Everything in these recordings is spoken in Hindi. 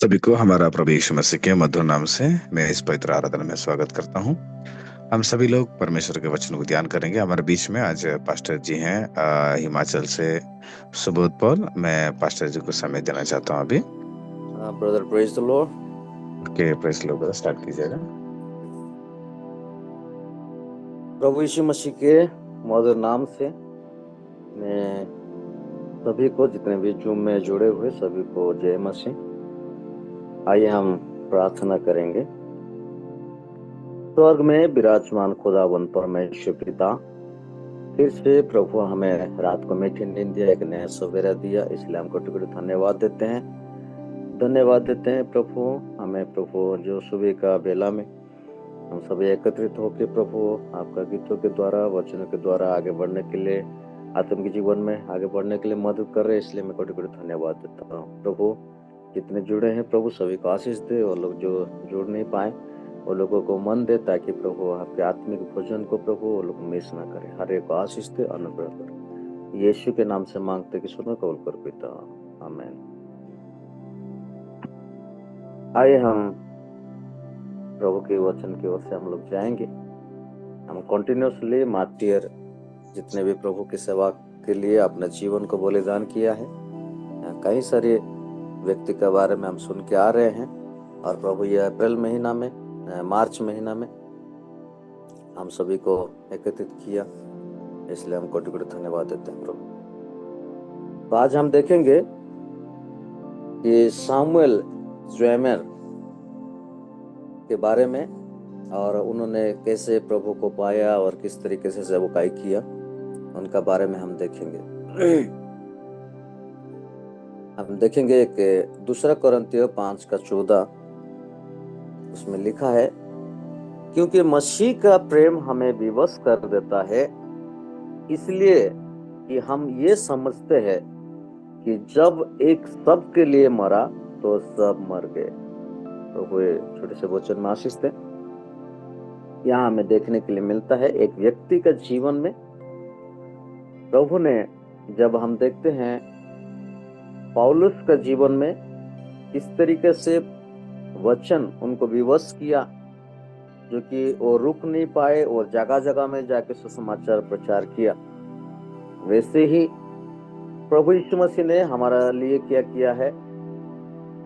सभी को हमारा प्रभु यीशु मसीह के मधुर नाम से मैं इस पवित्र आराधना में स्वागत करता हूँ। हम सभी लोग परमेश्वर के वचन को ध्यान करेंगे। हमारे बीच में आज पास्टर जी हैं हिमाचल से, सुबोध पॉल। मैं पास्टर जी को समय देना चाहता हूँ अभी। Brother praise the Lord. Okay, press लोग स्टार्ट कीजिएगा। प्रभु यीशु मसीह के मधुर नाम से मैं सभी को, जितने भी जूम में जुड़े हुए सभी को जय मसीह। आइए हम प्रार्थना करेंगे। स्वर्ग में विराजमान खुदावंद परमेश्वर पिता, फिर से प्रभु हमें रात को मीठी नींद दिया, एक नया सवेरा दिया, इसलिए हम कोटि कोटि धन्यवाद देते हैं। धन्यवाद देते हैं प्रभु, हमें प्रभु जो सुबह का बेला में हम सभी एकत्रित होकर प्रभु आपका गीतों के द्वारा, वचनों के द्वारा आगे बढ़ने के लिए, आत्मिक जीवन में आगे बढ़ने के लिए मदद कर रहे हैं, इसलिए मैं कोटि कोटि धन्यवाद देता हूँ। प्रभु जितने जुड़े हैं प्रभु सभी को आशीष दे, और लोग जो जुड़ नहीं पाए वो लोगों को मन दे, ताकि प्रभु आपके आत्मिक भोजन को प्रभु वो लोग मिस ना करें। हर एक को आशीष दे, अनुग्रह कर। यीशु के नाम से मांगते कि सुनो, कबूल कर पिता, आमीन। आइए हम प्रभु के वचन की ओर से हम लोग जाएंगे। हम कंटिन्यूसली मार्टियर जितने भी प्रभु की सेवा के लिए अपने जीवन को बलिदान किया है, कई सारे व्यक्ति के बारे में हम सुन के आ रहे हैं। और प्रभु ये अप्रैल महीना में, मार्च महीना में हम सभी को एकत्रित किया, इसलिए हम कोटि कोटि धन्यवाद देते हैं प्रभु। तो आज हम देखेंगे कि सामुएल ज्वेमर के बारे में, और उन्होंने कैसे प्रभु को पाया और किस तरीके से सेवकाई किया, उनका बारे में हम देखेंगे। हम देखेंगे कि दूसरा कोरिन्थियों 5:14, उसमें लिखा है, क्योंकि मसीह का प्रेम हमें विवश कर देता है, इसलिए कि हम ये समझते हैं कि जब एक सब के लिए मरा तो सब मर गए। तो वो छोटे से वचन में आशीष थे। यहाँ हमें देखने के लिए मिलता है एक व्यक्ति का जीवन में प्रभु ने, जब हम देखते हैं पौलुस का जीवन में किस तरीके से वचन उनको विवश किया, जो कि वो रुक नहीं पाए और जगह जगह में जाके सुसमाचार प्रचार किया, वैसे ही प्रभु यीशु मसीह ने हमारे लिए क्या किया है,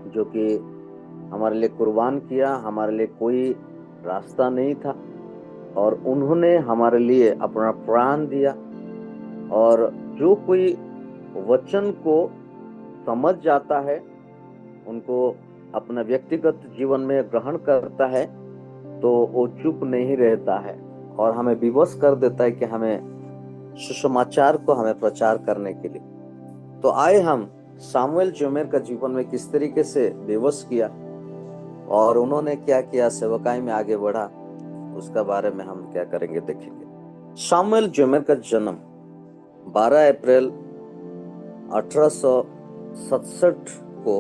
जो कि हमारे लिए कुर्बान किया। हमारे लिए कोई रास्ता नहीं था और उन्होंने हमारे लिए अपना प्राण दिया। और जो कोई वचन को समझ जाता है, उनको अपना व्यक्तिगत जीवन में ग्रहण करता है, तो वो चुप नहीं रहता है और हमें विवश कर देता है कि हमें सुसमाचार को हमें प्रचार करने के लिए। तो आए हम सामुएल ज्वेमर का जीवन में किस तरीके से विवश किया और उन्होंने क्या किया, सेवकाई में आगे बढ़ा, उसका बारे में हम क्या करेंगे, देखेंगे। सामुएल ज्वेमर का जन्म 12 अप्रैल 1867 को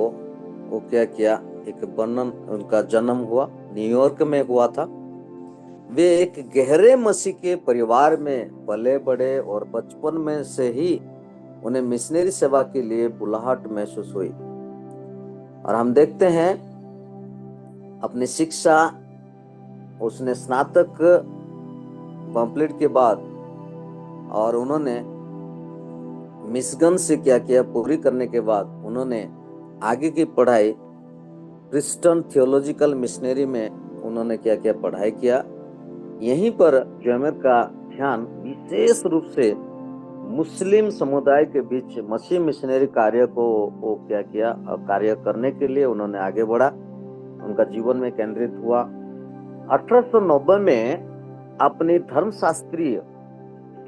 वो क्या किया, एक वर्णन, उनका जन्म हुआ न्यूयॉर्क में हुआ था। वे एक गहरे मसीह के परिवार में पले बड़े और बचपन में से ही उन्हें मिशनरी सेवा के लिए बुलाहट महसूस हुई। और हम देखते हैं अपनी शिक्षा उसने स्नातक कंप्लीट के बाद, और उन्होंने मिशिगन से क्या किया, पूरी करने के बाद उन्होंने आगे की पढ़ाई क्रिश्चियन थियोलॉजिकल मिशनरी में उन्होंने क्या किया, पढ़ाई किया। यहीं पर ज्वेमर का ध्यान विशेष रूप से मुस्लिम समुदाय के बीच मसीह मिशनरी कार्य को वो क्या किया, कार्य करने के लिए उन्होंने आगे बढ़ा, उनका जीवन में केंद्रित हुआ। 1890 में अपनी धर्मशास्त्रीय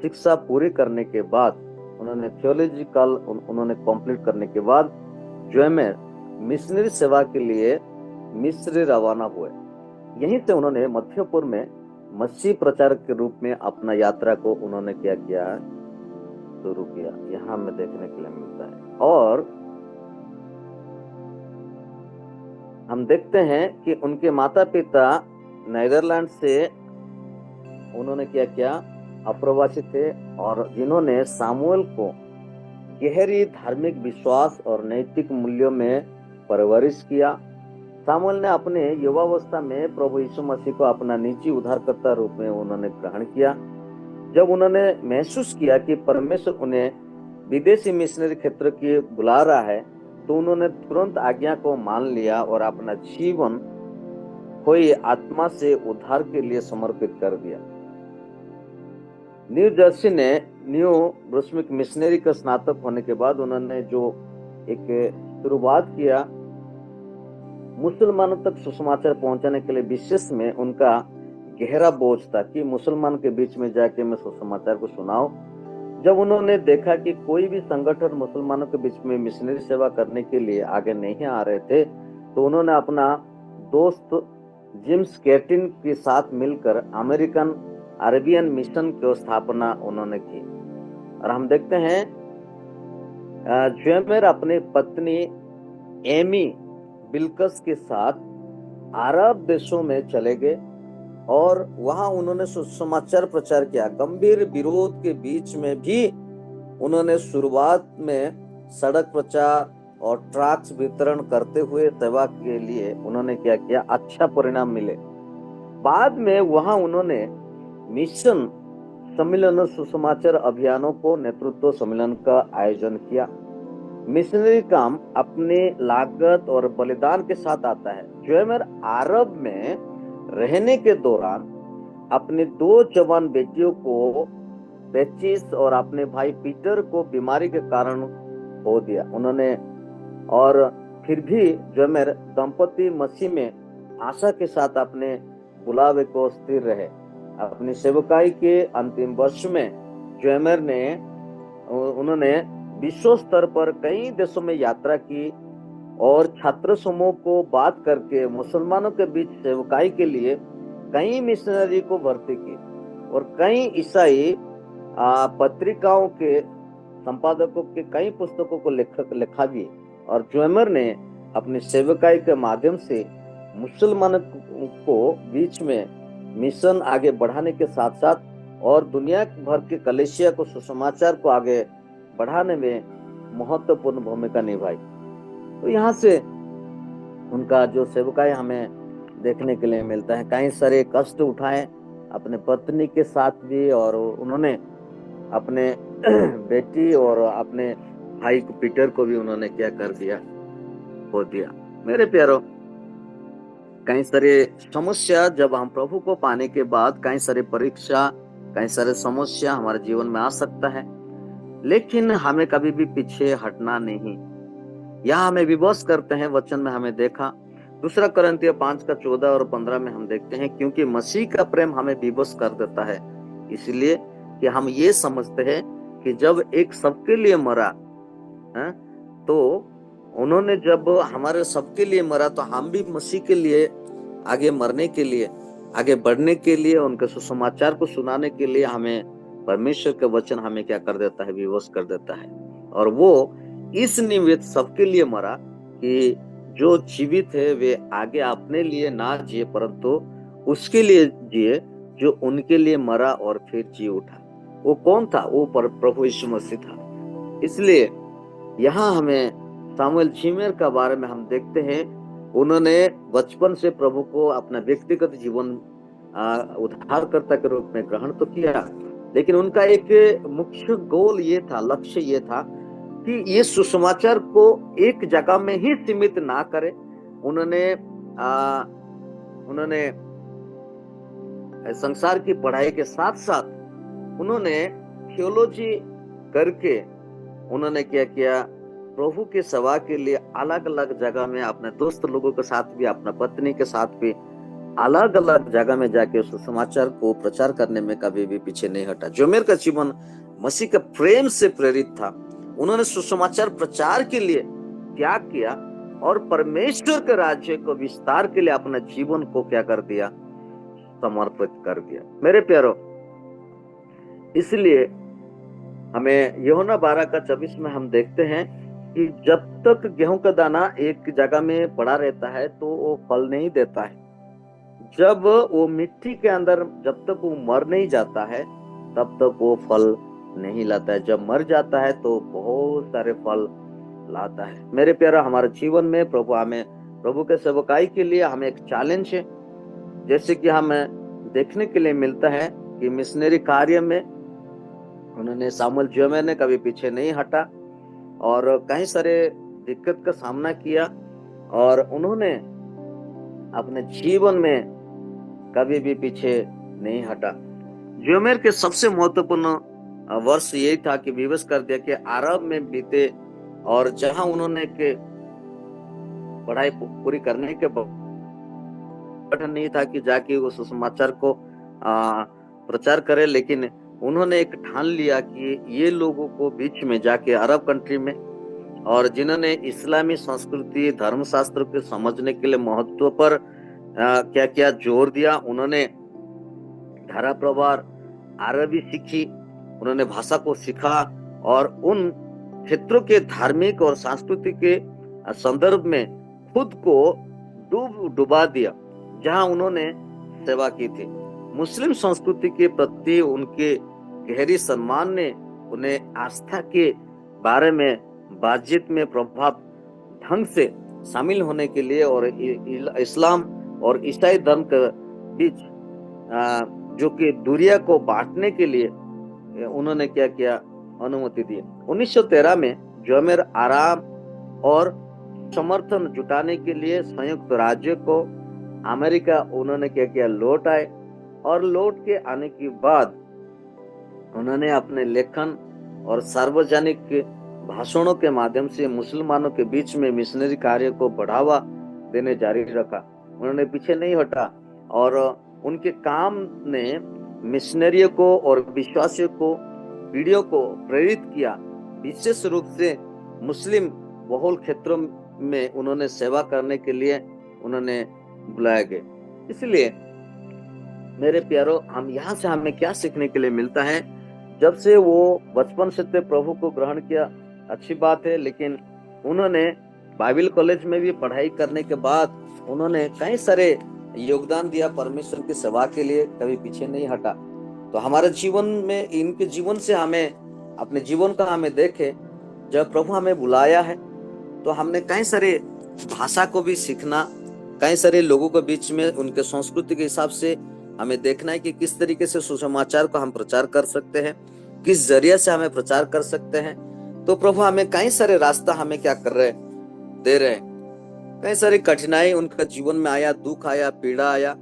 शिक्षा पूरी करने के बाद, उन्होंने थियोलॉजिकल उन्होंने कंप्लीट करने के बाद ज्वेमर मिशनरी सेवा के लिए मिस्र रवाना हुए। यहीं से उन्होंने मध्यपुर में मसीह प्रचारक के रूप में अपना यात्रा को उन्होंने क्या किया, शुरू किया। यहाँ में देखने के लिए मिलता है। और हम देखते हैं कि उनके माता पिता नीदरलैंड से उन्होंने क्या किया, अप्रवासी थे, और जिन्होंने सामुएल को गहरी धार्मिक विश्वास और नैतिक मूल्यों में परवरिश किया। सामुएल ने अपने युवावस्था में प्रभु यीशु मसीह को अपना निजी उद्धारकर्ता रूप में उन्होंने ग्रहण किया। जब उन्होंने महसूस किया कि परमेश्वर उन्हें विदेशी मिशनरी क्षेत्र की बुला रहा है, तो उन्होंने तुरंत आज्ञा को मान लिया और अपना जीवन खोई आत्मा से उद्धार के लिए समर्पित कर दिया। न्यू जर्सी ने न्यू ब्रुnswick मिशनरी का स्नातक होने के बाद उन्होंने जो एक शुरुआत किया मुसलमानों तक सुसमाचार पहुंचाने के लिए, विशेष में उनका गहरा बोझ था कि मुसलमान के बीच में जाके मैं सुसमाचार को सुनाऊं। जब उन्होंने देखा कि कोई भी संगठन मुसलमानों के बीच में मिशनरी सेवा करने के लिए आगे नहीं आ रहे थे, तो उन्होंने अपना दोस्त जिम्स कैटिन के साथ मिलकर अमेरिकन अरेबियन मिशन की स्थापना उन्होंने की। और हम देखते हैं ज्वेमेर अपनी पत्नी एमी बिल्कस के साथ अरब देशों में चले गए और वहां उन्होंने सुसमाचार प्रचार किया। गंभीर विरोध के बीच में भी उन्होंने शुरुआत में सड़क प्रचार और ट्रैक्ट्स वितरण करते हुए सेवा के लिए उन्होंने क्या किया, अच्छा परिणाम मिले। बाद में वहां उन्होंने मिशन सम्मेलन सुसमाचार अभियानों को नेतृत्व सम्मेलन का आयोजन किया। मिशनरी काम अपने लागत और बलिदान के साथ आता है। ज्वेमेर अरब में रहने के दौरान अपनी 2 जवान बेटियों को पेचिस और अपने भाई पीटर को बीमारी के कारण खो दिया उन्होंने। और फिर भी ज्वेमेर दंपति मसीह में आशा के साथ अपने बुलावे को स्थिर रहे। अपनी सेवकाई के अंतिम वर्ष में ज्वेमेर ने उन्होंने विश्व स्तर पर कई देशों में यात्रा की और छात्र समूह को बात करके मुसलमानों के बीच सेवकाई के लिए कई मिशनरी को भर्ती की और कई ईसाई पत्रिकाओं के संपादकों के कई पुस्तकों को लिखा भी। और ज्वेमेर ने अपनी सेवकाई के माध्यम से मुसलमानों को बीच में मिशन आगे बढ़ाने के साथ साथ और दुनिया भर के कलीसिया को सुसमाचार को आगे बढ़ाने में महत्वपूर्ण भूमिका निभाई। तो यहाँ से उनका जो सेवकाई हमें देखने के लिए मिलता है। कई सारे कष्ट उठाए अपने पत्नी के साथ भी, और उन्होंने अपने बेटी और अपने भाई पीटर को भी उन्होंने क्या कर दिया, खो दिया। मेरे प्यारो, कई सारे समस्या जब हम प्रभु को पाने के बाद कई सारे परीक्षा, कई सारे समस्या हमारे जीवन में आ सकता है, लेकिन हमें कभी भी पीछे हटना नहीं। यहाँ हमें विवश करते हैं, वचन में हमें देखा 2 कोरिन्थियों 5:14 और 15 में हम देखते हैं, क्योंकि मसीह का प्रेम हमें विवश कर देता है, इसलिए कि हम ये समझते हैं कि जब एक सबके लिए मरा है, तो उन्होंने जब हमारे सबके लिए मरा, तो हम भी मसीह के लिए आगे मरने के लिए, आगे बढ़ने के लिए, उनके सुसमाचार को सुनाने के लिए हमें परमेश्वर का वचन हमें क्या कर देता है, विवश कर देता है। और वो इस निमित्त सबके लिए मरा कि जो जीवित है वे आगे अपने लिए ना जिए, परंतु उसके लिए जिए जो उनके लिए मरा और फिर जी उठा। वो कौन था? वो प्रभु यीशु मसीह था। इसलिए यहाँ हमें सामुएल झीमेर का बारे में हम देखते हैं, उन्होंने बचपन से प्रभु को अपना व्यक्तिगत जीवन उद्धारकर्ता के रूप में ग्रहण तो किया, लेकिन उनका एक मुख्य गोल ये था, लक्ष्य ये था कि ये सुसमाचार को एक जगह में ही सीमित ना करे। उन्होंने संसार की पढ़ाई के साथ साथ उन्होंने थियोलॉजी करके उन्होंने क्या किया, प्रभु के सेवा के लिए अलग अलग जगह में अपने दोस्त लोगों के साथ भी, अपना पत्नी के साथ भी अलग अलग जगह में जाके सुसमाचार को प्रचार करने में कभी भी पीछे नहीं हटा। ज्वेमेर का जीवन मसीह के प्रेम से प्रेरित था। उन्होंने सुसमाचार प्रचार के लिए त्याग किया और परमेश्वर के राज्य को विस्तार के लिए अपने जीवन को क्या कर दिया, समर्पित कर दिया। मेरे प्यारो, इसलिए हमें यूहन्ना 12:24 में हम देखते हैं कि जब तक गेहूं का दाना एक जगह में पड़ा रहता है तो वो फल नहीं देता है। जब वो मिट्टी के अंदर जब तक वो मर नहीं जाता है तब तक वो फल नहीं लाता है। जब मर जाता है तो बहुत सारे फल लाता है। मेरे प्यारा, हमारे जीवन में प्रभु हमें प्रभु के सेवकाई के लिए हमें एक चैलेंज है। जैसे कि हमें देखने के लिए मिलता है कि मिशनरी कार्य में उन्होंने सामुएल ज्वेमर ने कभी पीछे नहीं हटा और कई सारे दिक्कत का सामना किया और उन्होंने अपने जीवन में कभी भी पीछे नहीं हटा। ज्वेमर के सबसे महत्वपूर्ण वर्ष यही था कि विवश कर दिया कि अरब में बीते और जहां उन्होंने के पढ़ाई पूरी करने के बाद नहीं था कि जाके उस समाचार को प्रचार करे, लेकिन उन्होंने एक ठान लिया कि ये लोगों को बीच में जाके अरब कंट्री में और जिन्होंने इस्लामी संस्कृति धर्मशास्त्र के समझने के लिए महत्व पर क्या क्या जोर दिया। उन्होंने धारा प्रवार अरबी सीखी, उन्होंने भाषा को सीखा और उन क्षेत्रों के धार्मिक और सांस्कृतिक के संदर्भ में खुद को डुबा दिया जहां उन्होंने सेवा की थी। मुस्लिम संस्कृति के प्रति उनके गहरी सम्मान ने उन्हें आस्था के बारे में बातचीत में प्रभाव ढंग से शामिल होने के लिए और इस्लाम और ईसाई धर्म के बीच जो कि दूरिया को बांटने के लिए उन्होंने क्या किया, अनुमति दी। 1913 में ज्वेमर आराम और समर्थन जुटाने के लिए संयुक्त राज्य को अमेरिका उन्होंने क्या किया, लौट आए और लौट के आने के बाद उन्होंने अपने लेखन और सार्वजनिक भाषणों के माध्यम से मुसलमानों के बीच में मिशनरी कार्य को बढ़ावा देने जारी रखा। उन्होंने पीछे नहीं हटा और उनके काम ने मिशनरियों को और विश्वासियों को पीढ़ियों को प्रेरित किया। विशेष रूप से मुस्लिम बहुल क्षेत्रों में उन्होंने सेवा करने के लिए उन्होंने बुलाया गए। इसलिए मेरे प्यारों, हम यहाँ से हमें क्या सीखने के लिए मिलता है? जब से वो बचपन से प्रभु को ग्रहण किया, अच्छी बात है, लेकिन उन्होंने बाइबल कॉलेज में भी पढ़ाई करने के बाद उन्होंने कई सारे योगदान दिया परमेश्वर की सेवा के लिए, कभी पीछे नहीं हटा। तो हमारे जीवन में, इनके जीवन से हमें अपने जीवन का हमें देखे, जब प्रभु हमें बुलाया है तो हमने कई सारे भाषा को भी सीखना, कई सारे लोगों के बीच में उनके संस्कृति के हिसाब से हमें देखना है कि किस तरीके से सुसमाचार को हम प्रचार कर सकते हैं, किस जरिए से हमें प्रचार कर सकते हैं। तो प्रभु हमें कई सारे रास्ता हमें क्या कर रहे, दे रहे हैं। कई सारी कठिनाई उनका जीवन में आया, दुख आया, पीड़ा आया,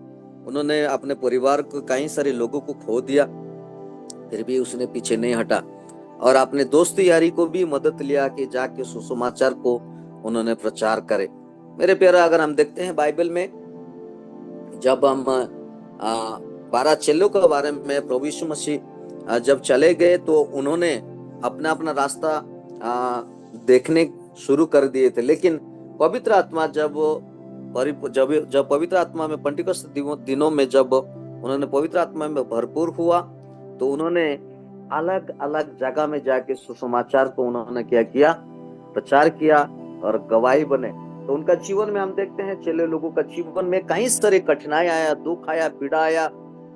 उन्होंने अपने परिवार को, कई सारे लोगों को खो दिया, फिर भी उसने पीछे नहीं हटा और अपने दोस्त यारी को भी मदद लिया कि जाके सुसमाचार को उन्होंने प्रचार करे। मेरे प्यारा, अगर हम देखते हैं बाइबल में, जब हम 12 चेलों के बारे में, प्रभु यीशु मसीह जब चले गए तो उन्होंने अपना अपना रास्ता देखने शुरू कर दिए थे, लेकिन पवित्र आत्मा जब पवित्र आत्मा में पेंटिकस्ट दिनों में जब उन्होंने पवित्र आत्मा में भरपूर हुआ तो उन्होंने अलग अलग जगह में जाके सुसमाचार को उन्होंने क्या किया, प्रचार किया और गवाही बने। तो उनका जीवन में हम देखते हैं, चेले लोगों का जीवन में कई सारे कठिनाई आया, दुख आया, पीड़ा आया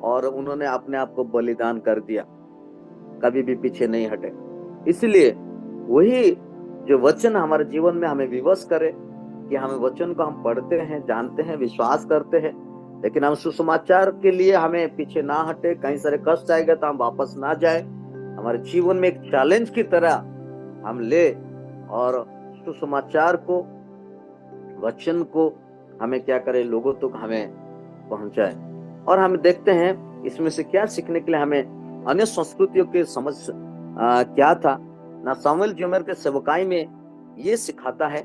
और उन्होंने अपने आप को बलिदान कर दिया, कभी भी पीछे नहीं हटे। इसलिए वही जो वचन हमारे जीवन में हमें विवश करे कि हमें वचन को हम पढ़ते हैं, जानते हैं, विश्वास करते हैं, लेकिन हम सुसमाचार के लिए हमें पीछे ना हटे। कई सारे कष्ट आएगा तो हम वापस ना जाए, हमारे जीवन में एक चैलेंज की तरह हम ले और सुसमाचार को, वचन को हमें क्या करे, लोगों तक हमें पहुंचाए। और हम देखते हैं इसमें से क्या सीखने के लिए हमें अन्य संस्कृतियों के समझ क्या था ना। सामुएल ज्वेमर के सेवकाई में ये सिखाता है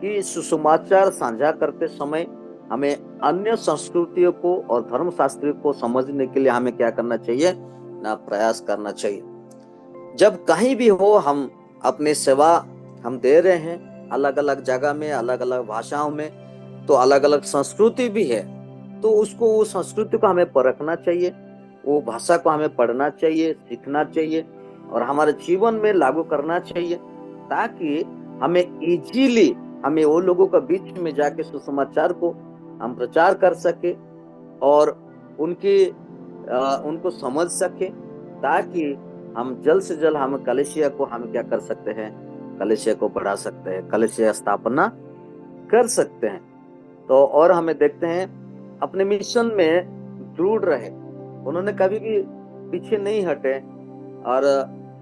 कि सुसमाचार साझा करते समय हमें अन्य संस्कृतियों को और धर्मशास्त्रों को समझने के लिए हमें क्या करना चाहिए ना, प्रयास करना चाहिए। जब कहीं भी हो हम अपनी सेवा हम दे रहे हैं, अलग अलग जगह में, अलग अलग भाषाओं में, तो अलग अलग संस्कृति भी है, तो उसको, वो संस्कृति को हमें परखना चाहिए, वो भाषा को हमें पढ़ना चाहिए, सीखना चाहिए और हमारे जीवन में लागू करना चाहिए, ताकि हमें इजीली हमें वो लोगों के बीच में जाके सुसमाचार को हम प्रचार कर सके और उनको समझ सके, ताकि हम जल्द से जल्द हम कलीसिया को हम क्या कर सकते हैं, कलीसिया को बढ़ा सकते हैं, कलीसिया स्थापना कर सकते हैं। तो और हमें देखते हैं अपने मिशन में दृढ़ रहे, उन्होंने कभी भी पीछे नहीं हटे। और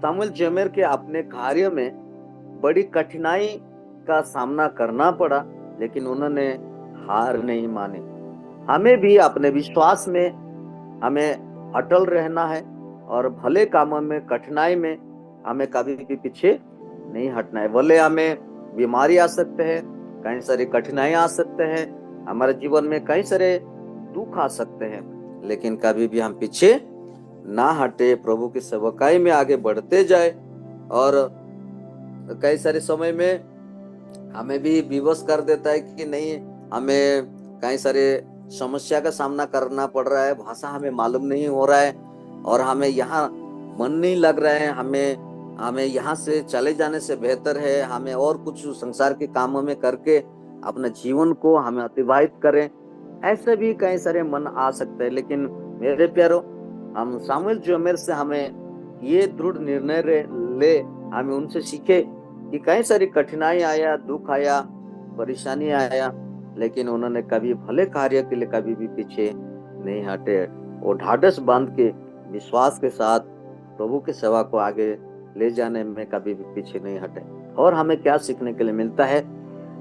सामुएल जेमर के अपने कार्य में बड़ी कठिनाई का सामना करना पड़ा, लेकिन उन्होंने हार नहीं मानी। हमें भी अपने विश्वास में हमें अटल रहना है, और भले कामों में, कठिनाई में हमें कभी भी पीछे नहीं हटना है। भले हमें बीमारी आ सकते हैं, कई सारी कठिनाई आ सकते हैं, हमारे जीवन में कई सारे दुख आ सकते हैं, लेकिन कभी भी हम पीछे ना हटे, प्रभु की सेवकाई में आगे बढ़ते जाए। और कई सारे समय में हमें भी विवश कर देता है कि नहीं, हमें कई सारे समस्या का सामना करना पड़ रहा है, भाषा हमें मालूम नहीं हो रहा है, और हमें यहाँ मन नहीं लग रहा है, हमें यहाँ से चले जाने से बेहतर है हमें और कुछ संसार के कामों में करके अपने जीवन को हमें अतिबाहित करें। ऐसे भी कई सारे मन आ सकते हैं। लेकिन मेरे प्यारो, हम सामुएल जेमर से हमें ये दृढ़ निर्णय ले, हमें उनसे सीखे कि कई सारी कठिनाई आया, दुख आया, परेशानी आया, लेकिन उन्होंने कभी भले कार्य के लिए कभी भी पीछे नहीं हटे। वो ढाढ़स बांध के विश्वास के साथ प्रभु की सेवा को आगे ले जाने में कभी भी पीछे नहीं हटे। और हमें क्या सीखने के लिए मिलता है?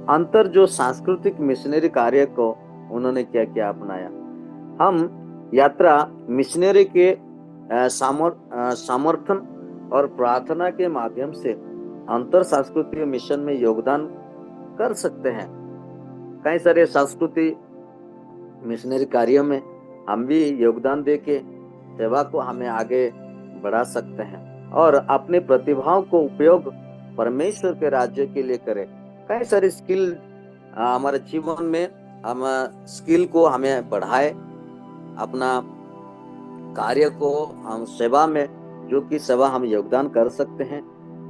अंतर जो सांस्कृतिक मिशनरी कार्य को उन्होंने क्या क्या अपनाया। हम यात्रा मिशनरी के समर्थन और प्रार्थना के माध्यम से अंतर सांस्कृतिक मिशन में योगदान कर सकते हैं। कई सारे सांस्कृतिक मिशनरी कार्यों में हम भी योगदान देके सेवा को हमें आगे बढ़ा सकते हैं, और अपनी प्रतिभाओं को उपयोग परमेश्वर के राज्य के लिए करें। कई सारे स्किल हमारे जीवन में, हम स्किल को हमें बढ़ाए, अपना कार्य को हम सेवा में, जो कि सेवा हम योगदान कर सकते हैं।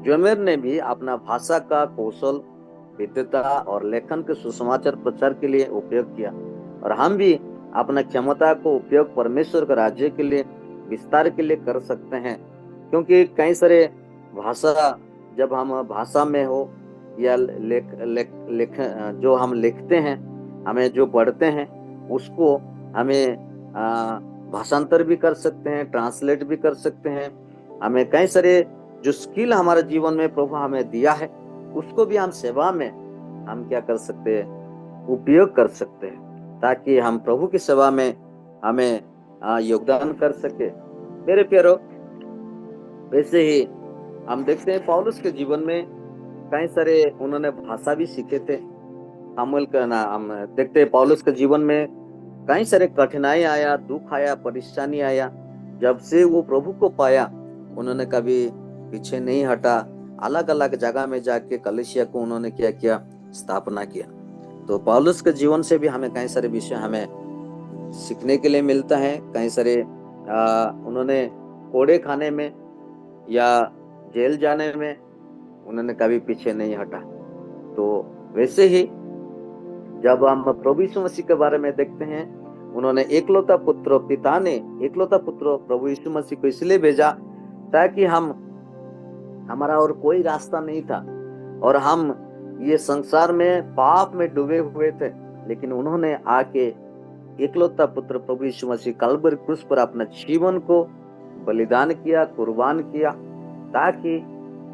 जेमर ने भी अपना भाषा का कौशल, विद्वता और लेखन के सुसमाचार प्रचार के लिए उपयोग किया, और हम भी अपना क्षमता को उपयोग परमेश्वर के राज्य के लिए विस्तार के लिए कर सकते हैं। क्योंकि कई सारे भाषा, जब हम भाषा में हो या लेख जो हम लिखते हैं, हमें जो पढ़ते हैं, उसको हमें भाषांतर भी कर सकते हैं, ट्रांसलेट भी कर सकते हैं। हमें कई सारे जो स्किल हमारे जीवन में प्रभु हमें दिया है, उसको भी हम सेवा में हम क्या कर सकते हैं, उपयोग कर सकते हैं, ताकि हम प्रभु की सेवा में हमें योगदान कर सके। मेरे प्यारो, वैसे ही हम देखते हैं पौलुस के जीवन में कई सारे उन्होंने भाषा भी सीखे थे। सामुएल का ना हम देखते हैं पौलुस के जीवन में कई सारे कठिनाई आया, दुख आया, परेशानी आया। जब से वो प्रभु को पाया, उन्होंने कभी पीछे नहीं हटा, अलग अलग जगह में जाके कलीसिया को उन्होंने क्या किया, स्थापना किया। तो पौलुस के जीवन से भी हमें कई सारे विषय हमें सीखने के लिए मिलता है। कई सारे उन्होंने कोड़े खाने में या जेल जाने में उन्होंने कभी पीछे नहीं हटा। तो वैसे ही जब हम प्रभु यीशु मसीह के बारे में देखते हैं, उन्होंने एकलौता पुत्र, पिता ने एकलौता पुत्र प्रभु यीशु मसीह को इसलिए भेजा ताकि हमारा और कोई रास्ता नहीं था, और हम ये संसार में पाप में डूबे हुए थे, लेकिन उन्होंने आके एकलौता पुत्र प्रभु यीशु मसीह कलवरी क्रूस पर अपना जीवन को बलिदान किया, कुर्बान किया, ताकि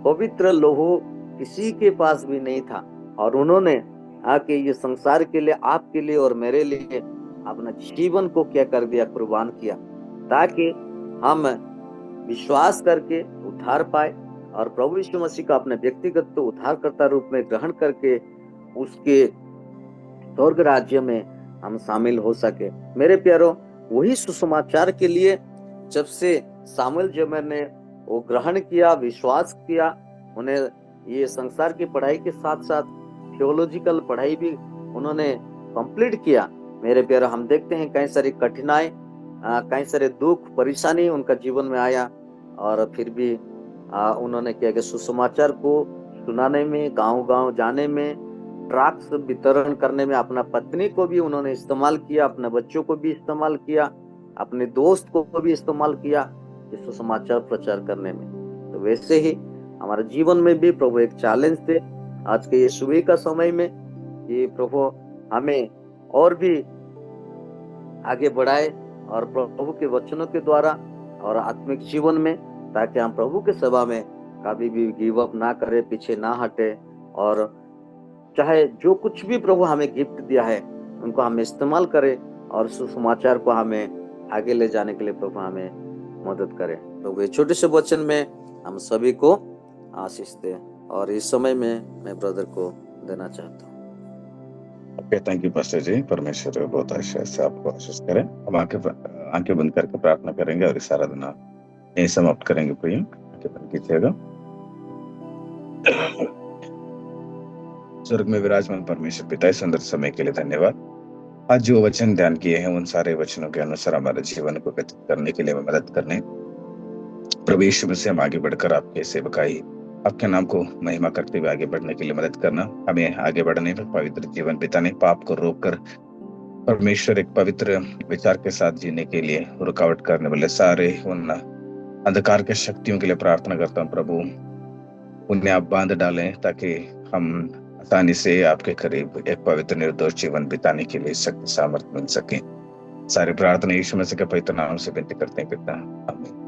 पवित्र लोहो किसी के पास भी नहीं था, और उन्होंने आके ये संसार के लिए, आपके लिए और मेरे लिए अपना जीवन को क्या कर दिया, कुर्बान किया, ताकि हम विश्वास करके उद्धार पाए और प्रभु यीशु मसीह का अपने व्यक्तिगत तो उद्धारकर्ता रूप में ग्रहण करके उसके स्वर्ग राज्य में हम शामिल हो सके। मेरे प्यारो, वही सुसमाचार के लिए जब से सामुएल जेमर ने वो ग्रहण किया, विश्वास किया, उन्हें ये संसार की पढ़ाई के साथ साथ थियोलॉजिकल पढ़ाई भी उन्होंने कंप्लीट किया। मेरे प्यारो, हम देखते हैं कई सारी कठिनाई, कई सारे दुख, परेशानी उनका जीवन में आया, और फिर भी उन्होंने क्या कि सुसमाचार को सुनाने में, गांव-गांव जाने में, ट्रैक्ट्स वितरण करने में अपना पत्नी को भी उन्होंने इस्तेमाल किया, अपने बच्चों को भी इस्तेमाल किया, अपने दोस्त को भी इस्तेमाल किया इस सुसमाचार प्रचार करने में। तो वैसे ही हमारे जीवन में भी प्रभु एक चैलेंज थे आज के ये सुबह का समय में कि प्रभु हमें और भी आगे बढ़ाए, और प्रभु के वचनों के द्वारा और आत्मिक जीवन में, ताकि हम प्रभु के सेवा में कभी भी गिव अप ना करें, पीछे ना हटे, और चाहे जो कुछ भी प्रभु हमें गिफ्ट दिया है उनको हम इस्तेमाल करें, और सुसमाचार को हमें आगे ले जाने के लिए प्रभु हमें मदद करे। तो ये छोटे से वचन में हम सभी को आशीष दे, और इस समय में मैं ब्रदर को देना चाहता हूँ। ओके, थैंक यू पास्टर जी। परमेश्वर बहुत आशीष से आपको आशीष करें। हम आंखें बंद करके प्रार्थना करेंगे और इस आराधना यहीं समाप्त करेंगे। प्रिय आंखें बंद कीजिएगा। स्वर्ग में विराजमान परमेश्वर पिता, इस सुंदर समय के लिए धन्यवाद। आज जो वचन ध्यान किए हैं उन सारे वचनों के अनुसार हमारे जीवन को व्यतीत करने के लिए मदद करने प्रभु यीशु मसीह हम आगे बढ़कर आपके सेवकाई, आपके नाम को महिमा करते हुए आगे बढ़ने के लिए मदद करना। हमें आगे बढ़ने में पवित्र जीवन बिताने, पाप को रोककर परमेश्वर एक पवित्र विचार के साथ जीने के लिए रुकावट करने वाले सारे उन अंधकार के शक्तियों के लिए प्रार्थना करता हूँ। प्रभु उन्हें आप बांध डालें, ताकि हम आसानी से आपके करीब एक पवित्र निर्दोष जीवन बिताने के लिए शक्ति सामर्थ्य मिल सके। सारी प्रार्थना यीशु मसीह के पवित्र नाम से विनती करते हैं पिता, आमीन।